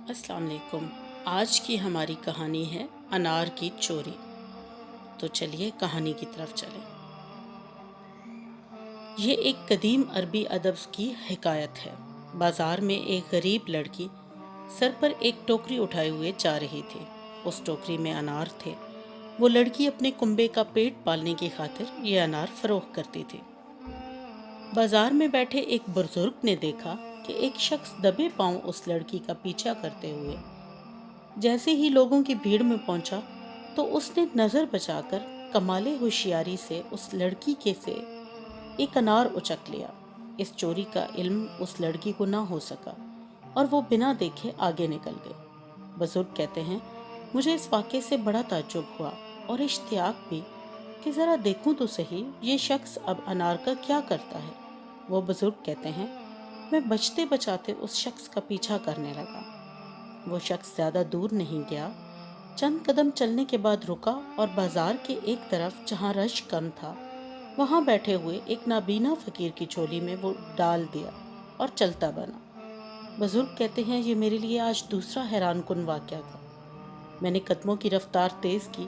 अस्सलाम वालेकुम। आज की हमारी कहानी है अनार की चोरी। तो चलिए कहानी की तरफ चलें। ये एक कदीम अरबी अदब की हिकायत है। बाजार में एक गरीब लड़की सर पर एक टोकरी उठाए हुए जा रही थी। उस टोकरी में अनार थे। वो लड़की अपने कुंबे का पेट पालने की खातिर ये अनार फरोख्त करती थी। बाजार में बैठे एक बुजुर्ग ने देखा कि एक शख्स दबे पांव उस लड़की का पीछा करते हुए जैसे ही लोगों की भीड़ में पहुंचा तो उसने नजर बचाकर कमाले होशियारी से उस लड़की के से एक अनार उचक लिया। इस चोरी का इल्म उस लड़की को ना हो सका और वो बिना देखे आगे निकल गई। बुजुर्ग कहते हैं, मुझे इस वाक़े से बड़ा ताज्जुब हुआ और इश्तियाक भी कि ज़रा देखूं तो सही ये शख्स अब अनार का क्या करता है। वो बुजुर्ग कहते हैं, मैं बचते बचाते उस शख्स का पीछा करने लगा। वो शख्स ज्यादा दूर नहीं गया। चंद कदम चलने के बाद रुका और बाजार के एक तरफ जहाँ रश कम था वहाँ बैठे हुए एक नाबीना फकीर की झोली में वो डाल दिया और चलता बना। बुजुर्ग कहते हैं, ये मेरे लिए आज दूसरा हैरान कुन वाक़या था। मैंने कदमों की रफ्तार तेज की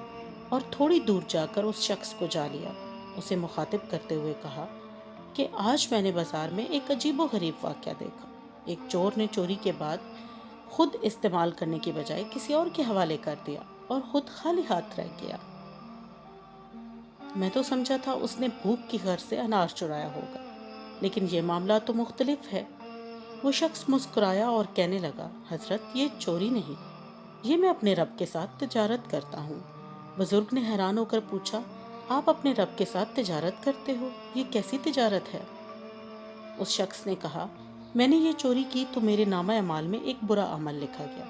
और थोड़ी दूर जाकर उस शख्स को जा लिया। उसे मुखातिब करते हुए कहा कि आज मैंने बाजार में एक अजीबो गरीब वाक़या देखा। एक चोर ने चोरी के बाद खुद इस्तेमाल करने की बजाय किसी और के हवाले कर दिया और खुद खाली हाथ रह गया। मैं तो समझा था उसने भूख की घर से अनाज चुराया होगा, लेकिन ये मामला तो मुख्तलिफ है। वो शख्स मुस्कुराया और कहने लगा, हजरत, ये चोरी नहीं, ये मैं अपने रब के साथ तिजारत करता हूँ। बुजुर्ग ने हैरान होकर पूछा, आप अपने रब के साथ तिजारत करते हो? ये कैसी तिजारत है? उस शख्स ने कहा, मैंने ये चोरी की तो मेरे नामा अमाल में एक बुरा अमल लिखा गया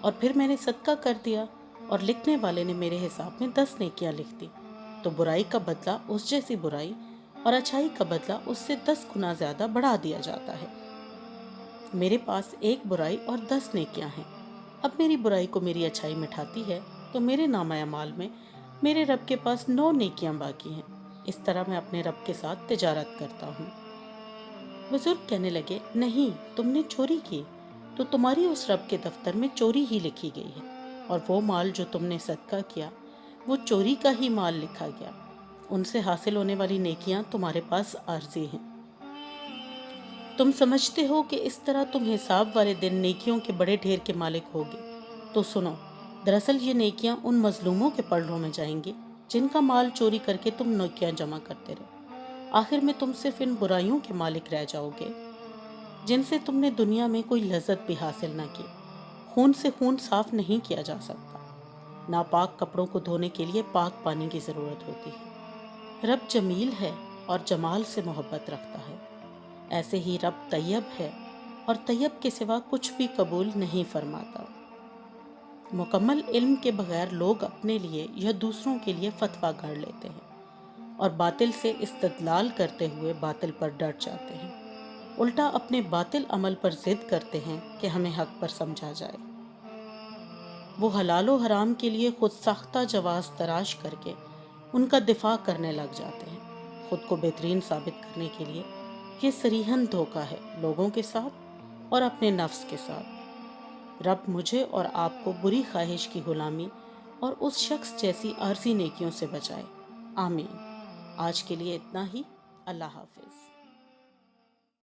और फिर मैंने सदका कर दिया और लिखने वाले ने मेरे हिसाब में 10 नेकियां लिख दी। तो बुराई का बदला उस जैसी बुराई और अच्छाई का बदला उससे 10 गुना ज्यादा बढ़ा दिया जाता है। मेरे पास एक बुराई और 10 नेकियां हैं। अब मेरी बुराई को मेरी अच्छाई मिटाती है तो मेरे नामा अमाल में मेरे रब के पास 9 नेकियां बाकी हैं। इस तरह मैं अपने रब के साथ तिजारत करता हूँ। बुजुर्ग कहने लगे, नहीं, तुमने चोरी की तो तुम्हारी उस रब के दफ्तर में चोरी ही लिखी गई है और वो माल जो तुमने सदका किया वो चोरी का ही माल लिखा गया। उनसे हासिल होने वाली नेकियां तुम्हारे पास आर्जी हैं। तुम समझते हो कि इस तरह तुम हिसाब वाले दिन नेकियों के बड़े ढेर के मालिक होगे। तो सुनो, दरअसल ये नेकियां उन मजलूमों के पलड़ों में जाएंगी जिनका माल चोरी करके तुम नेकियां जमा करते रहे। आखिर में तुम सिर्फ इन बुराइयों के मालिक रह जाओगे जिनसे तुमने दुनिया में कोई लज्जत भी हासिल न की। खून से खून साफ नहीं किया जा सकता। नापाक कपड़ों को धोने के लिए पाक पानी की जरूरत होती है। रब जमील है और जमाल से मोहब्बत रखता है। ऐसे ही रब तैयब है और तैयब के सिवा कुछ भी कबूल नहीं फरमाता। मुकम्मल इल्म के बगैर लोग अपने लिए या दूसरों के लिए फतवा गढ़ लेते हैं और बातिल से इस्तदलाल करते हुए बातिल पर डट जाते हैं। उल्टा अपने बातिल अमल पर जिद करते हैं कि हमें हक पर समझा जाए। वो हलालो हराम के लिए खुद सख्ता जवाज तराश करके उनका दिफा करने लग जाते हैं। खुद को बेहतरीन साबित करने के लिए ये सरीहन धोखा है लोगों के साथ और अपने नफ्स के साथ। रब मुझे और आपको बुरी ख्वाहिश की गुलामी और उस शख्स जैसी आरजी नेकियों से बचाए। आमीन। आज के लिए इतना ही। अल्लाह हाफिज।